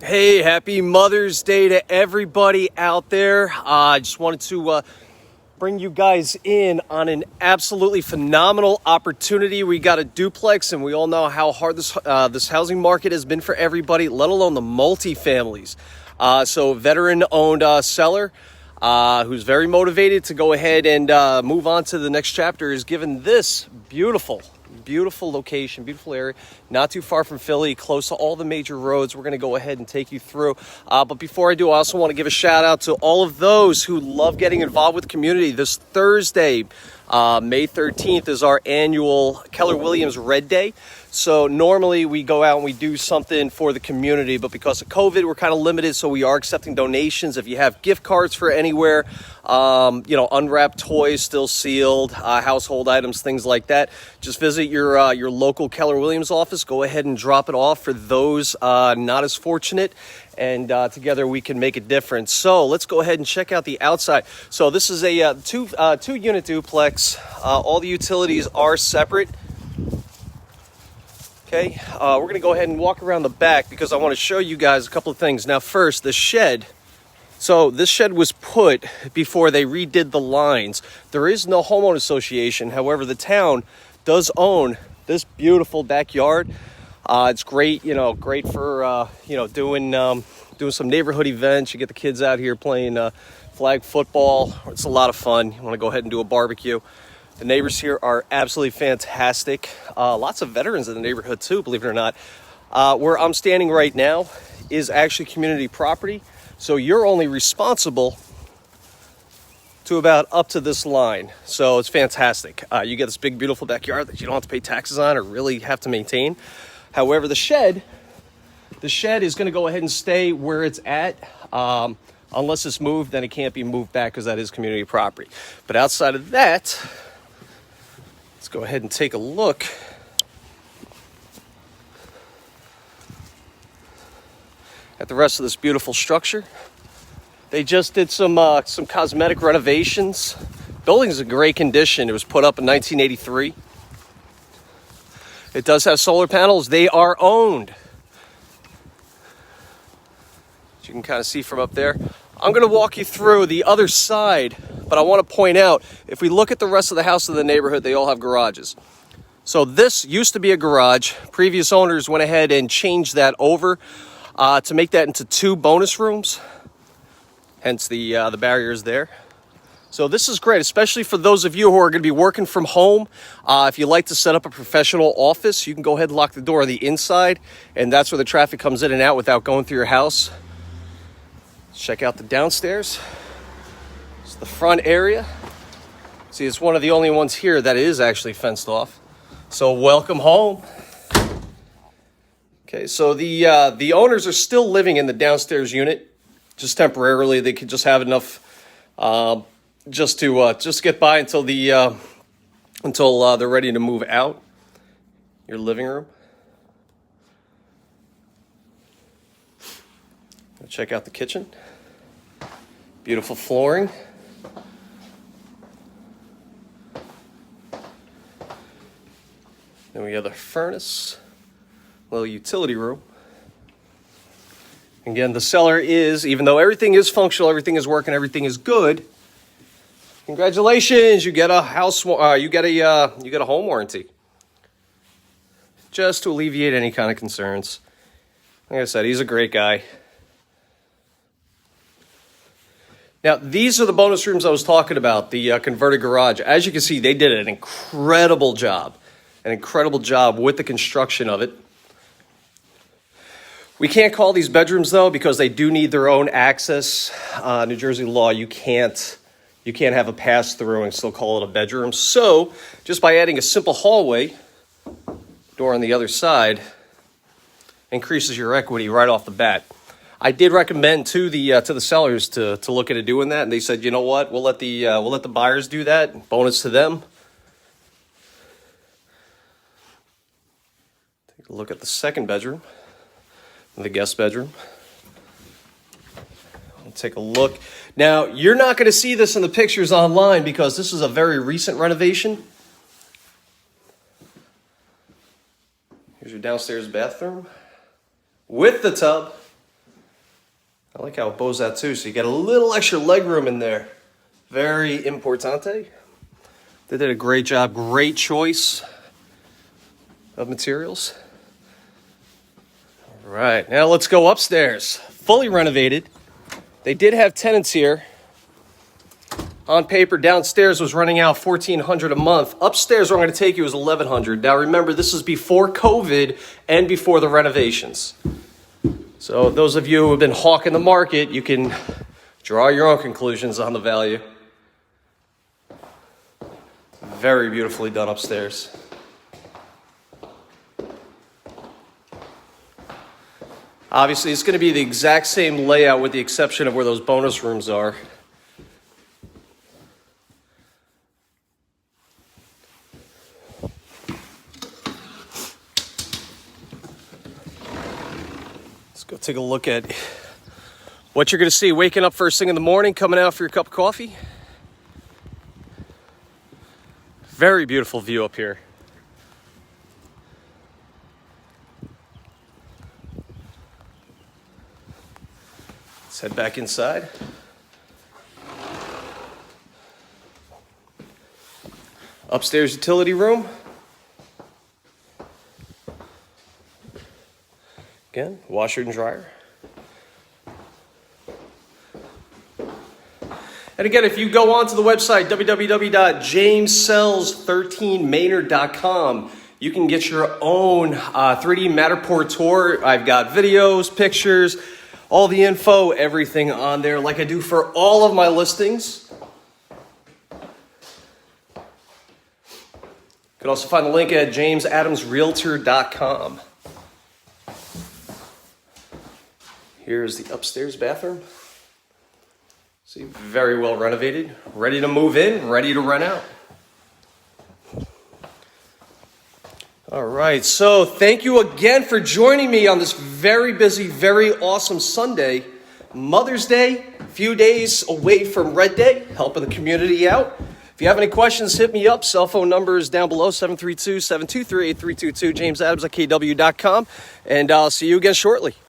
Hey, happy Mother's Day to everybody out there. I just wanted to bring you guys in on an absolutely phenomenal opportunity. We got a duplex, and we all know how hard this housing market has been for everybody, let alone the multifamilies. So veteran-owned seller who's very motivated to go ahead and move on to the next chapter is given this beautiful location, beautiful area, not too far from Philly, close to all the major roads. We're going to go ahead and take you through. But before I do, I also want to give a shout out to all of those who love getting involved with the community. This Thursday, May 13th, is our annual Keller Williams Red Day. So normally we go out and we do something for the community, but because of COVID, we're kind of limited. So we are accepting donations. If you have gift cards for anywhere, unwrapped toys, still sealed, household items, things like that, just visit your local Keller Williams office. Go ahead and drop it off for those not as fortunate. And together we can make a difference. So let's go ahead and check out the outside. So this is a two-unit duplex. All the utilities are separate. Okay, we're going to go ahead and walk around the back because I want to show you guys a couple of things. Now first, the shed. So this shed was put before they redid the lines. There is no homeowner association. However, the town does own this beautiful backyard. It's great, great for, doing some neighborhood events. You get the kids out here playing flag football. It's a lot of fun. You want to go ahead and do a barbecue. The neighbors here are absolutely fantastic. Lots of veterans in the neighborhood too, believe it or not. Where I'm standing right now is actually community property. So you're only responsible to about up to this line. So it's fantastic. You get this big, beautiful backyard that you don't have to pay taxes on or really have to maintain. However, the shed is going to go ahead and stay where it's at. Unless it's moved, then it can't be moved back because that is community property. But outside of that, let's go ahead and take a look at the rest of this beautiful structure. They just did some cosmetic renovations. Building's in great condition. It was put up in 1983. It does have solar panels. They are owned. As you can kind of see from up there. I'm going to walk you through the other side, but I want to point out, if we look at the rest of the house in the neighborhood, they all have garages. So this used to be a garage. Previous owners went ahead and changed that over to make that into two bonus rooms. Hence the barriers there. So this is great, especially for those of you who are going to be working from home. If you like to set up a professional office, you can go ahead and lock the door on the inside, and that's where the traffic comes in and out without going through your house. Check out the downstairs. It's the front area. See, it's one of the only ones here that is actually fenced off. So welcome home. Okay, so the owners are still living in the downstairs unit, just temporarily. They could just have enough just to get by until they're ready to move out. Your living room. Check out the kitchen. Beautiful flooring. Then we have the furnace, little utility room. Again, the cellar is, even though everything is functional, everything is working, everything is good. Congratulations, you get a home warranty. Just to alleviate any kind of concerns. Like I said, he's a great guy. Now, these are the bonus rooms I was talking about, the converted garage. As you can see, they did an incredible job with the construction of it. We can't call these bedrooms, though, because they do need their own access. New Jersey law, you can't have a pass-through and still call it a bedroom. So, just by adding a simple hallway door on the other side, increases your equity right off the bat. I did recommend to the sellers to look into doing that, and they said, you know what, we'll let the buyers do that. Bonus to them. Take a look at the second bedroom, the guest bedroom. We'll take a look. Now, you're not going to see this in the pictures online because this is a very recent renovation. Here's your downstairs bathroom with the tub. I like how it bows out too, so you got a little extra leg room in there. Very importante. They did a great job, great choice of materials. All right, now let's go upstairs. Fully renovated. They did have tenants here. On paper, downstairs was running out $1,400 a month. Upstairs, where I'm going to take you is $1,100. Now remember, this is before COVID and before the renovations. So those of you who have been hawking the market, you can draw your own conclusions on the value. Very beautifully done upstairs. Obviously, it's going to be the exact same layout with the exception of where those bonus rooms are. Let's go take a look at what you're going to see waking up first thing in the morning, coming out for your cup of coffee. Very beautiful view up here. Let's head back inside. Upstairs utility room. Again, washer and dryer. And again, if you go onto the website, www.jamessells13maynard.com, you can get your own 3D Matterport tour. I've got videos, pictures, all the info, everything on there, like I do for all of my listings. You can also find the link at jamesadamsrealtor.com. Here's the upstairs bathroom. See, very well renovated, ready to move in, ready to rent out. All right, so thank you again for joining me on this very busy, very awesome Sunday. Mother's Day, a few days away from Red Day, helping the community out. If you have any questions, hit me up. Cell phone number is down below, 732-723-8322, jamesadams@kw.com. And I'll see you again shortly.